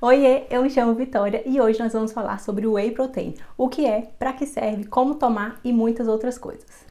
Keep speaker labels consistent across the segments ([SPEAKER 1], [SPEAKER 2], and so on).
[SPEAKER 1] Oiê, eu me chamo Vitória e hoje nós vamos falar sobre o Whey Protein, o que é, para que serve, como tomar e muitas outras coisas.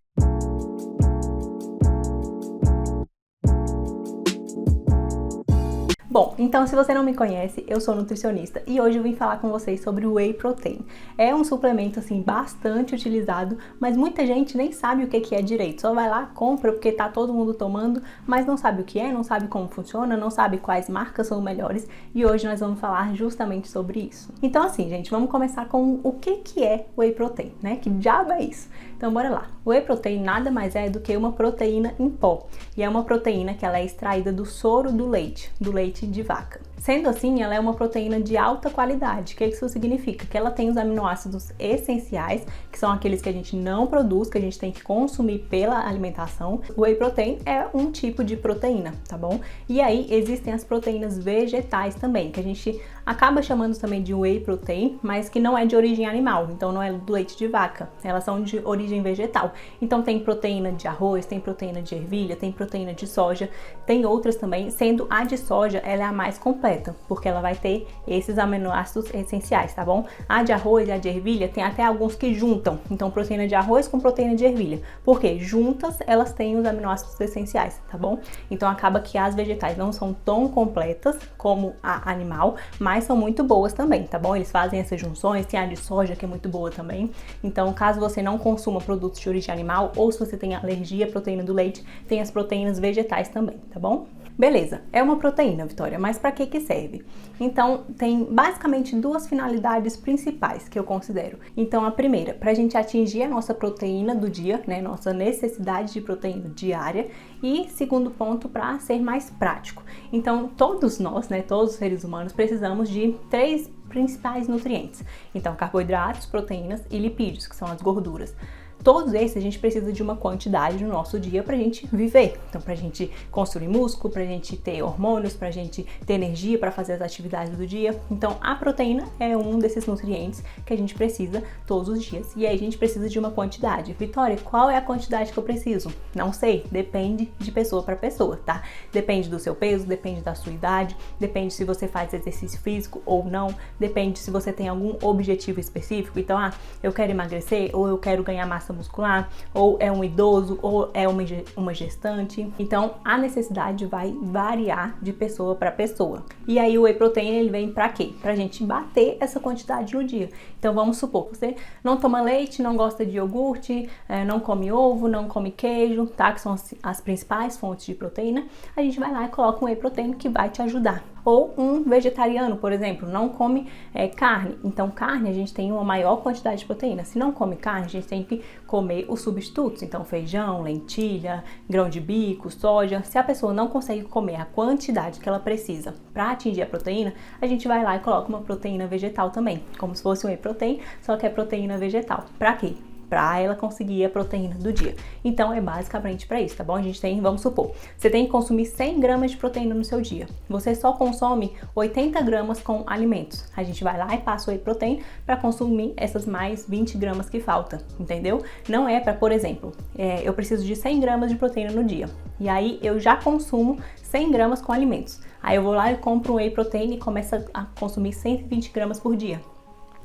[SPEAKER 1] Bom, então se você não me conhece, eu sou nutricionista e hoje eu vim falar com vocês sobre o Whey Protein. É um suplemento assim bastante utilizado, mas muita gente nem sabe o que é direito. Só vai lá, compra porque tá todo mundo tomando, mas não sabe o que é, não sabe como funciona, não sabe quais marcas são melhores e hoje nós vamos falar justamente sobre isso. Então assim, gente, vamos começar com o que é Whey Protein, né? Que diabo é isso? Então bora lá. O Whey Protein nada mais é do que uma proteína em pó. E é uma proteína que ela é extraída do soro do leite de vaca. Sendo assim, ela é uma proteína de alta qualidade. O que isso significa? Que ela tem os aminoácidos essenciais, que são aqueles que a gente não produz, que a gente tem que consumir pela alimentação. O Whey Protein é um tipo de proteína, tá bom? E aí existem as proteínas vegetais também, que a gente acaba chamando também de Whey Protein, mas que não é de origem animal, então não é do leite de vaca, elas são de origem vegetal. Então tem proteína de arroz, tem proteína de ervilha, tem proteína de soja, tem outras também, sendo a de soja, ela é a mais completa, porque ela vai ter esses aminoácidos essenciais, tá bom? A de arroz e a de ervilha tem até alguns que juntam, então proteína de arroz com proteína de ervilha, porque juntas elas têm os aminoácidos essenciais, tá bom? Então acaba que as vegetais não são tão completas como a animal, mas são muito boas também, tá bom? Eles fazem essas junções, tem a de soja que é muito boa também. Então, caso você não consuma produtos de origem animal ou se você tem alergia à proteína do leite, tem as proteínas vegetais também, tá bom? Beleza, é uma proteína, Vitória, mas para que serve? Então, tem basicamente duas finalidades principais que eu considero. Então, a primeira, para a gente atingir a nossa proteína do dia, né, nossa necessidade de proteína diária, e segundo ponto, para ser mais prático. Então, todos nós, né, todos os seres humanos, precisamos de três principais nutrientes. Então, carboidratos, proteínas e lipídios, que são as gorduras. Todos esses a gente precisa de uma quantidade no nosso dia pra gente viver. Então, pra gente construir músculo, pra gente ter hormônios, pra gente ter energia para fazer as atividades do dia. Então, a proteína é um desses nutrientes que a gente precisa todos os dias. E aí a gente precisa de uma quantidade. Vitória, qual é a quantidade que eu preciso? Não sei, depende de pessoa para pessoa, tá? Depende do seu peso, depende da sua idade, depende se você faz exercício físico ou não, depende se você tem algum objetivo específico. Então, eu quero emagrecer ou eu quero ganhar massa muscular, ou é um idoso, ou é uma gestante. Então, a necessidade vai variar de pessoa para pessoa. E aí o Whey Protein, ele vem para quê? Pra gente bater essa quantidade no dia. Então, vamos supor que você não toma leite, não gosta de iogurte, não come ovo, não come queijo, tá? Que são as principais fontes de proteína. A gente vai lá e coloca um Whey Protein que vai te ajudar. Ou um vegetariano, por exemplo, não come carne. Então, carne a gente tem uma maior quantidade de proteína. Se não come carne, a gente tem que comer os substitutos. Então, feijão, lentilha, grão de bico, soja. Se a pessoa não consegue comer a quantidade que ela precisa para atingir a proteína, a gente vai lá e coloca uma proteína vegetal também. Como se fosse um Whey Protein, só que é proteína vegetal. Para quê? Para ela conseguir a proteína do dia. Então, é basicamente para isso, tá bom? A gente tem, vamos supor, você tem que consumir 100 gramas de proteína no seu dia. Você só consome 80 gramas com alimentos. A gente vai lá e passa o Whey Protein para consumir essas mais 20 gramas que falta, entendeu? Não é para, por exemplo, eu preciso de 100 gramas de proteína no dia. E aí, eu já consumo 100 gramas com alimentos. Aí, eu vou lá e compro um Whey Protein e começo a consumir 120 gramas por dia.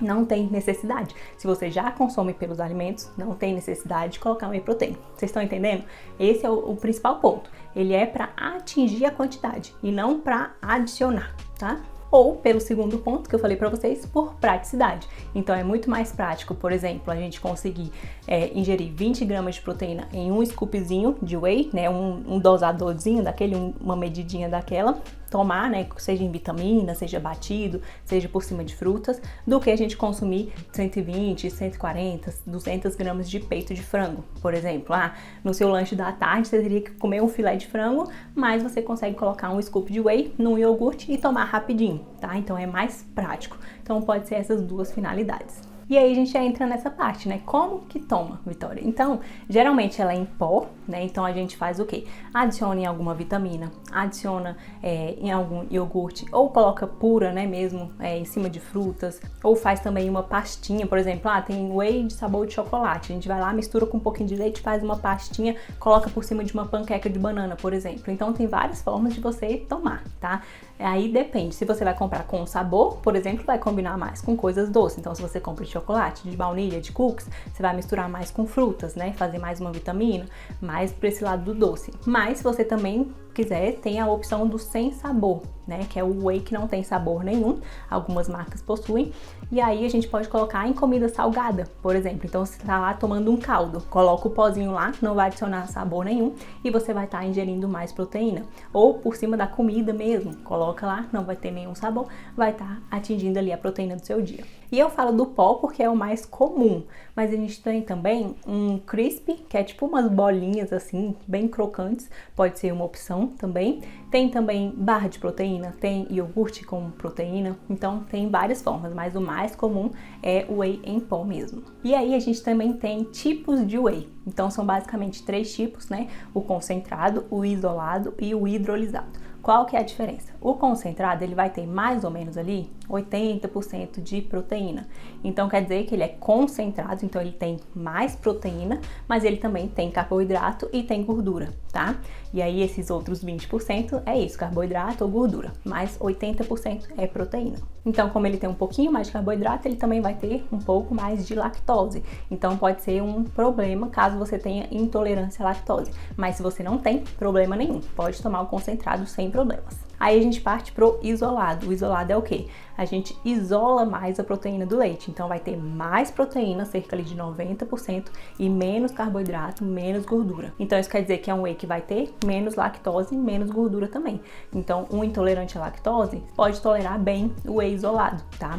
[SPEAKER 1] Não tem necessidade. Se você já consome pelos alimentos, não tem necessidade de colocar um Whey Protein. Vocês estão entendendo? Esse é o principal ponto. Ele é para atingir a quantidade e não para adicionar, tá? Ou, pelo segundo ponto que eu falei para vocês, por praticidade. Então, é muito mais prático, por exemplo, a gente conseguir ingerir 20 gramas de proteína em um scoopzinho de whey, né, um dosadorzinho daquele, uma medidinha daquela, tomar, né, seja em vitamina, seja batido, seja por cima de frutas, do que a gente consumir 120, 140, 200 gramas de peito de frango, por exemplo. No seu lanche da tarde você teria que comer um filé de frango, mas você consegue colocar um scoop de whey num iogurte e tomar rapidinho, tá? Então é mais prático. Então pode ser essas duas finalidades. E aí a gente já entra nessa parte, né? Como que toma, Vitória? Então, geralmente ela é em pó, né? Então a gente faz o quê? Adiciona em alguma vitamina, adiciona em algum iogurte, ou coloca pura, né, mesmo, em cima de frutas, ou faz também uma pastinha, por exemplo, tem whey de sabor de chocolate, a gente vai lá, mistura com um pouquinho de leite, faz uma pastinha, coloca por cima de uma panqueca de banana, por exemplo. Então tem várias formas de você tomar, tá? Aí depende, se você vai comprar com sabor, por exemplo, vai combinar mais com coisas doces. Então, se você compra de chocolate, de baunilha, de cookies, você vai misturar mais com frutas, né? Fazer mais uma vitamina, mais para esse lado do doce. Mas se você também quiser, tem a opção do sem sabor, né? Que é o whey que não tem sabor nenhum. Algumas marcas possuem. E aí a gente pode colocar em comida salgada, por exemplo. Então, você tá lá tomando um caldo, coloca o pozinho lá, não vai adicionar sabor nenhum e você vai estar ingerindo mais proteína. Ou por cima da comida mesmo, coloca lá, não vai ter nenhum sabor, vai estar atingindo ali a proteína do seu dia. E eu falo do pó porque é o mais comum, mas a gente tem também um crispy, que é tipo umas bolinhas assim, bem crocantes, pode ser uma opção também. Tem também barra de proteína, tem iogurte com proteína, então tem várias formas, mas o mais comum é o whey em pó mesmo. E aí a gente também tem tipos de whey, então são basicamente 3 tipos, né? O concentrado, o isolado e o hidrolisado. Qual que é a diferença? O concentrado, ele vai ter mais ou menos ali 80% de proteína. Então, quer dizer que ele é concentrado, então ele tem mais proteína, mas ele também tem carboidrato e tem gordura, tá? E aí, esses outros 20% é isso, carboidrato ou gordura, mas 80% é proteína. Então, como ele tem um pouquinho mais de carboidrato, ele também vai ter um pouco mais de lactose. Então, pode ser um problema caso você tenha intolerância à lactose. Mas se você não tem, problema nenhum, pode tomar o concentrado sem problemas. Aí a gente parte pro isolado. O isolado é o quê? A gente isola mais a proteína do leite. Então vai ter mais proteína, cerca ali de 90%, e menos carboidrato, menos gordura. Então isso quer dizer que é um whey que vai ter menos lactose e menos gordura também. Então um intolerante à lactose pode tolerar bem o whey isolado, tá?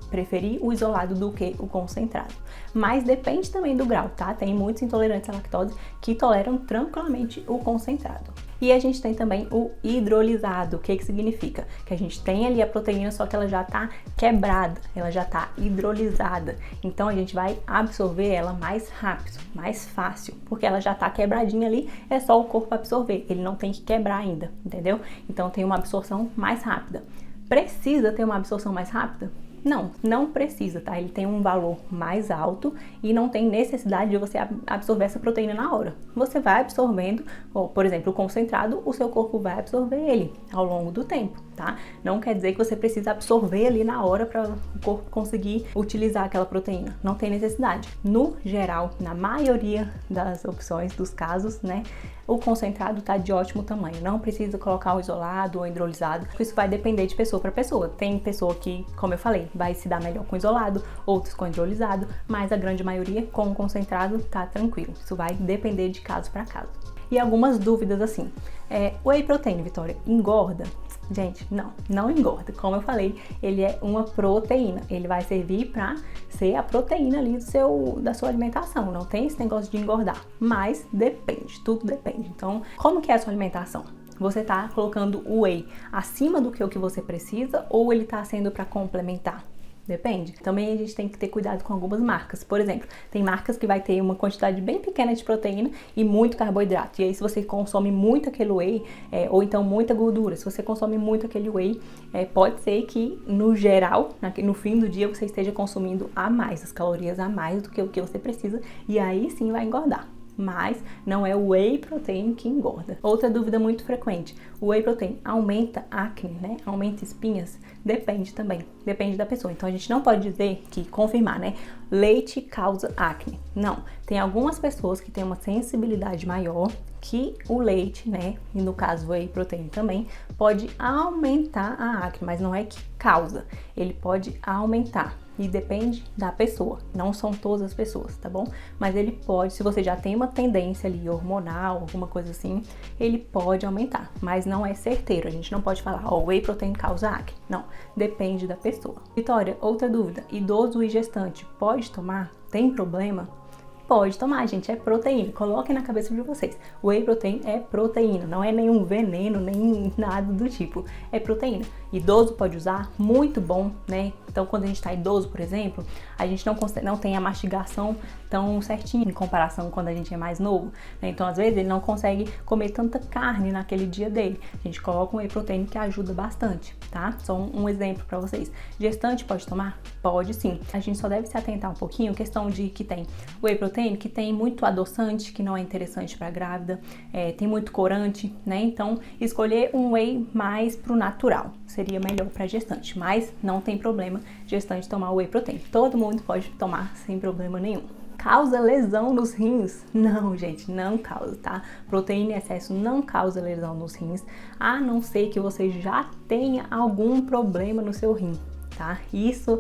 [SPEAKER 1] Preferir o isolado do que o concentrado. Mas depende também do grau, tá? Tem muitos intolerantes à lactose que toleram tranquilamente o concentrado. E a gente tem também o hidrolisado. O que significa? Que a gente tem ali a proteína, só que ela já tá quebrada, ela já tá hidrolisada. Então a gente vai absorver ela mais rápido, mais fácil, porque ela já tá quebradinha ali, é só o corpo absorver, ele não tem que quebrar ainda, entendeu? Então tem uma absorção mais rápida. Precisa ter uma absorção mais rápida? Não, não precisa, tá? Ele tem um valor mais alto e não tem necessidade de você absorver essa proteína na hora. Você vai absorvendo, ou, por exemplo, o concentrado, o seu corpo vai absorver ele ao longo do tempo, tá? Não quer dizer que você precisa absorver ali na hora para o corpo conseguir utilizar aquela proteína. Não tem necessidade. No geral, na maioria das opções, dos casos, né? O concentrado tá de ótimo tamanho. Não precisa colocar o isolado ou hidrolisado. Isso vai depender de pessoa para pessoa. Tem pessoa que, como eu falei, vai se dar melhor com isolado, outros com hidrolisado, mas a grande maioria com concentrado tá tranquilo. Isso vai depender de caso para caso. E algumas dúvidas assim. Whey protein, Vitória, engorda? Gente, não engorda. Como eu falei, ele é uma proteína. Ele vai servir para ser a proteína ali da sua alimentação. Não tem esse negócio de engordar. Mas depende, tudo depende. Então, como que é a sua alimentação? Você tá colocando o whey acima do que o que você precisa ou ele tá sendo para complementar? Depende. Também a gente tem que ter cuidado com algumas marcas. Por exemplo, tem marcas que vai ter uma quantidade bem pequena de proteína e muito carboidrato. E aí, se você consome muito aquele whey, ou então muita gordura, se você consome muito aquele whey, pode ser que, no geral, no fim do dia, você esteja consumindo a mais, as calorias a mais do que o que você precisa. E aí sim vai engordar. Mas não é o whey protein que engorda. Outra dúvida muito frequente: o whey protein aumenta acne, né? Aumenta espinhas? Depende também, depende da pessoa. Então a gente não pode dizer confirmar, né? Leite causa acne. Não, tem algumas pessoas que têm uma sensibilidade maior que o leite, né? E no caso o whey protein também pode aumentar a acne, mas não é que causa. Ele pode aumentar. E depende da pessoa, não são todas as pessoas, tá bom? Mas ele pode, se você já tem uma tendência ali hormonal, alguma coisa assim, ele pode aumentar, mas não é certeiro. A gente não pode falar, o whey protein causa acne. Não, depende da pessoa. Vitória, outra dúvida: idoso e gestante pode tomar? Tem problema? Pode tomar, gente, é proteína. Coloquem na cabeça de vocês. O whey protein é proteína, não é nenhum veneno, nem nada do tipo. É proteína. Idoso pode usar, muito bom, né? Então, quando a gente tá idoso, por exemplo, a gente não tem a mastigação tão certinha em comparação quando a gente é mais novo, né? Então, às vezes, ele não consegue comer tanta carne naquele dia dele. A gente coloca um whey protein que ajuda bastante, tá? Só um exemplo pra vocês. Gestante pode tomar? Pode sim. A gente só deve se atentar um pouquinho, questão de que tem whey protein, que tem muito adoçante, que não é interessante pra grávida, tem muito corante, né? Então, escolher um whey mais pro natural. seria melhor para gestante, mas não tem problema gestante tomar whey protein. Todo mundo pode tomar sem problema nenhum. Causa lesão nos rins? Não, gente, não causa, tá? Proteína em excesso não causa lesão nos rins, a não ser que você já tenha algum problema no seu rim. Tá? Isso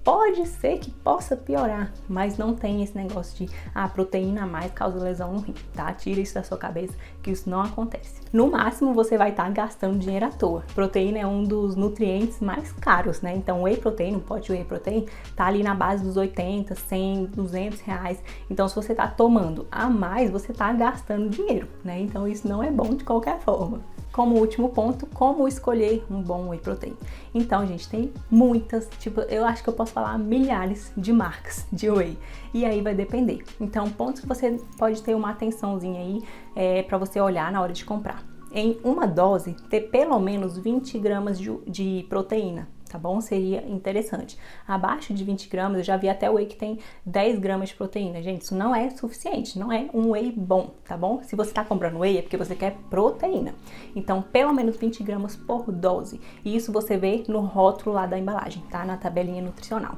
[SPEAKER 1] pode ser que possa piorar, mas não tem esse negócio de proteína a mais causa lesão no rim, tá? Tira isso da sua cabeça que isso não acontece. No máximo você vai estar gastando dinheiro à toa. Proteína é um dos nutrientes mais caros, né? Então whey protein, um pote de whey protein tá ali na base dos 80, 100, 200 reais. Então se você tá tomando a mais, você tá gastando dinheiro, né? Então isso não é bom de qualquer forma. Como último ponto, como escolher um bom whey protein. Então, gente, tem muitas, eu acho que eu posso falar milhares de marcas de whey. E aí vai depender. Então, pontos que você pode ter uma atençãozinha aí para você olhar na hora de comprar. Em uma dose, ter pelo menos 20 gramas de proteína, tá bom? Seria interessante. Abaixo de 20 gramas, eu já vi até whey que tem 10 gramas de proteína. Gente, isso não é suficiente, não é um whey bom, tá bom? Se você tá comprando whey é porque você quer proteína. Então, pelo menos 20 gramas por dose. E isso você vê no rótulo lá da embalagem, tá? Na tabelinha nutricional.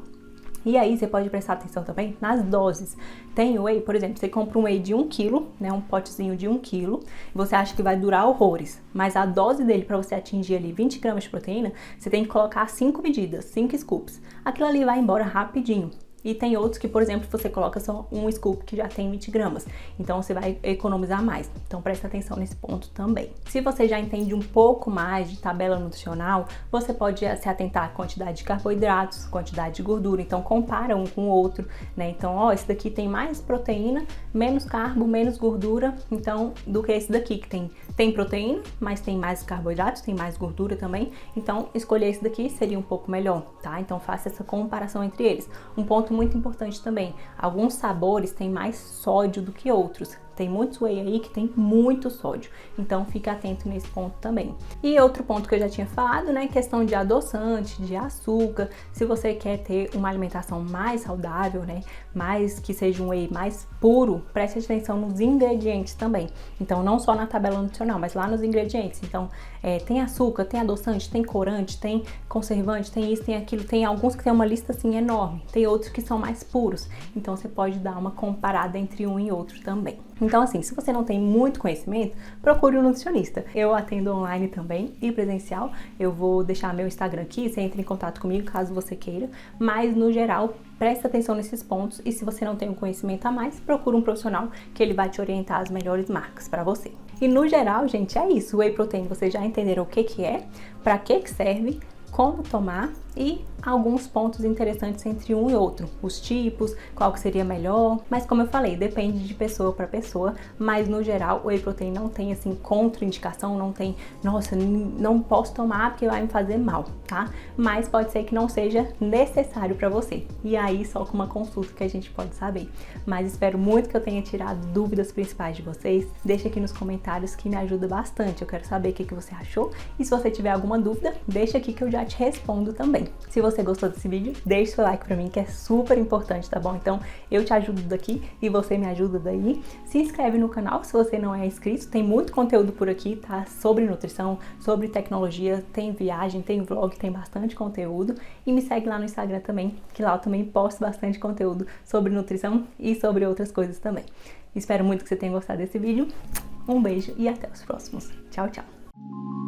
[SPEAKER 1] E aí você pode prestar atenção também nas doses. Tem whey, por exemplo, você compra um whey de 1 kg, né, um potezinho de 1 kg, e você acha que vai durar horrores, mas a dose dele para você atingir ali 20 gramas de proteína, você tem que colocar 5 medidas, 5 scoops. Aquilo ali vai embora rapidinho. E tem outros que, por exemplo, você coloca só um scoop que já tem 20 gramas. Então, você vai economizar mais. Então, presta atenção nesse ponto também. Se você já entende um pouco mais de tabela nutricional, você pode se atentar à quantidade de carboidratos, quantidade de gordura. Então, compara um com o outro, né? Então, esse daqui tem mais proteína, menos carbo, menos gordura, então, do que esse daqui, que tem proteína, mas tem mais carboidratos, tem mais gordura também. Então, escolher esse daqui seria um pouco melhor, tá? Então, faça essa comparação entre eles. Um ponto muito importante também, alguns sabores têm mais sódio do que outros. Tem muitos whey aí que tem muito sódio, então fica atento nesse ponto também. E outro ponto que eu já tinha falado, né, questão de adoçante, de açúcar. Se você quer ter uma alimentação mais saudável, né, mais que seja um whey mais puro, preste atenção nos ingredientes também. Então não só na tabela nutricional, mas lá nos ingredientes. Então tem açúcar, tem adoçante, tem corante, tem conservante, tem isso, tem aquilo. Tem alguns que tem uma lista assim enorme, tem outros que são mais puros. Então você pode dar uma comparada entre um e outro também. Então, assim, se você não tem muito conhecimento, procure um nutricionista. Eu atendo online também e presencial. Eu vou deixar meu Instagram aqui, você entra em contato comigo caso você queira. Mas, no geral, presta atenção nesses pontos e se você não tem um conhecimento a mais, procure um profissional que ele vai te orientar as melhores marcas para você. E, no geral, gente, é isso. O whey protein, vocês já entenderam o que é, para que serve, como tomar e alguns pontos interessantes entre um e outro, os tipos, qual que seria melhor, mas como eu falei, depende de pessoa para pessoa, mas no geral o whey protein não tem assim contraindicação, não tem, nossa, não posso tomar porque vai me fazer mal, tá? Mas pode ser que não seja necessário para você, e aí só com uma consulta que a gente pode saber. Mas espero muito que eu tenha tirado dúvidas principais de vocês, deixa aqui nos comentários que me ajuda bastante, eu quero saber o que você achou, e se você tiver alguma dúvida, deixa aqui que eu já te respondo também. Se você gostou desse vídeo, deixa seu like pra mim, que é super importante, tá bom? Então, eu te ajudo daqui e você me ajuda daí. Se inscreve no canal se você não é inscrito, tem muito conteúdo por aqui, tá? Sobre nutrição, sobre tecnologia, tem viagem, tem vlog, tem bastante conteúdo. E me segue lá no Instagram também, que lá eu também posto bastante conteúdo sobre nutrição e sobre outras coisas também. Espero muito que você tenha gostado desse vídeo. Um beijo e até os próximos. Tchau, tchau!